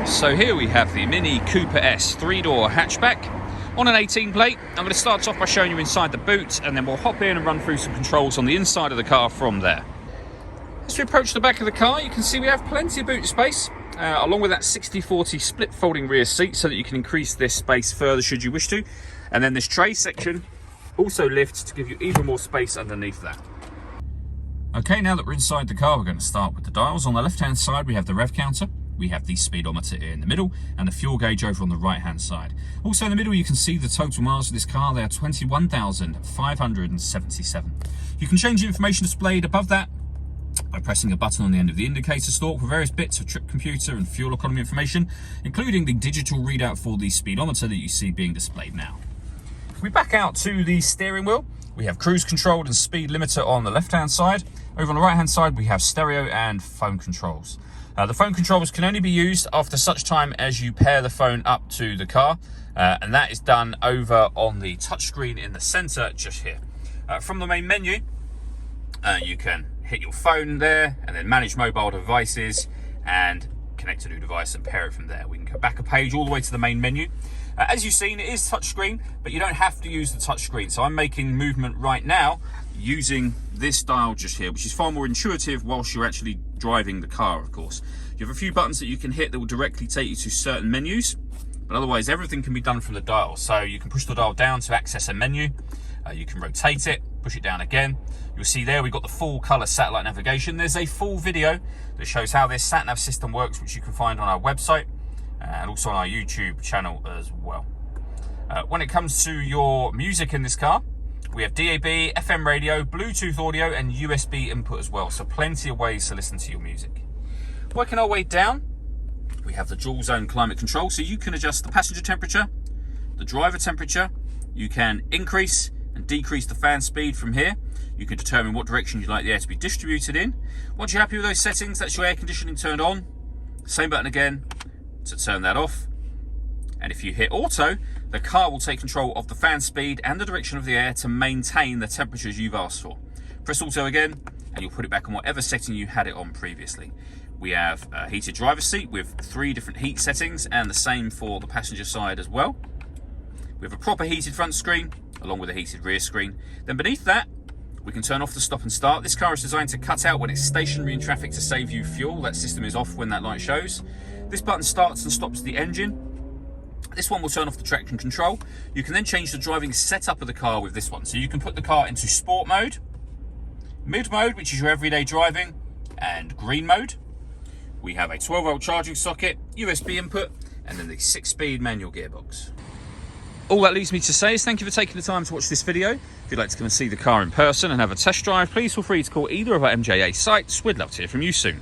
So here we have the Mini Cooper S 3-door hatchback on an 18 plate. I'm going to start off by showing you inside the boot, and then we'll hop in and run through some controls on the inside of the car from there. As we approach the back of the car, you can see we have plenty of boot space, along with that 60/40 split folding rear seat so that you can increase this space further should you wish to. And then this tray section also lifts to give you even more space underneath that. Okay, now that we're inside the car, we're going to start with the dials. On the left-hand side, we have the rev counter. We have the speedometer in the middle and the fuel gauge over on the right-hand side. Also in the middle, you can see the total miles of this car. They are 21,577. You can change the information displayed above that by pressing a button on the end of the indicator stalk for various bits of trip computer and fuel economy information, including the digital readout for the speedometer that you see being displayed now. If we back out to the steering wheel, we have cruise control and speed limiter on the left-hand side. Over on the right-hand side, we have stereo and phone controls. The phone controls can only be used after such time as you pair the phone up to the car, and that is done over on the touchscreen in the center just here. From the main menu, you can hit your phone there and then manage mobile devices and connect a new device and pair it from there. We can go back a page all the way to the main menu. As you've seen, it is touchscreen, but you don't have to use the touchscreen. So I'm making movement right now using this dial just here, which is far more intuitive whilst you're actually driving the car, of course. You have a few buttons that you can hit that will directly take you to certain menus, but otherwise everything can be done from the dial. So you can push the dial down to access a menu. You can rotate it, push it down again. You'll see there we've got the full color satellite navigation. There's a full video that shows how this sat-nav system works, which you can find on our website and also on our YouTube channel as well. When it comes to your music in this car, we have DAB, FM radio, Bluetooth audio and USB input as well, so plenty of ways to listen to your music. Working our way down, we have the dual zone climate control, so you can adjust the passenger temperature, the driver temperature. You can increase and decrease the fan speed from here. You can determine what direction you'd like the air to be distributed in. Once you're happy with those settings, that's your air conditioning turned on. Same button again to turn that off. And if you hit auto, the car will take control of the fan speed and the direction of the air to maintain the temperatures you've asked for. Press auto again, and you'll put it back on whatever setting you had it on previously. We have a heated driver's seat with 3 different heat settings, and the same for the passenger side as well. We have a proper heated front screen, along with a heated rear screen. Then beneath that, we can turn off the stop and start. This car is designed to cut out when it's stationary in traffic to save you fuel. That system is off when that light shows. This button starts and stops the engine. This one will turn off the traction control. You can then change the driving setup of the car with this one. So you can put the car into sport mode, mid mode, which is your everyday driving, and green mode. We have a 12-volt charging socket, USB input, and then the 6-speed manual gearbox. All that leaves me to say is thank you for taking the time to watch this video. If you'd like to come and see the car in person and have a test drive, please feel free to call either of our MJA sites. We'd love to hear from you soon.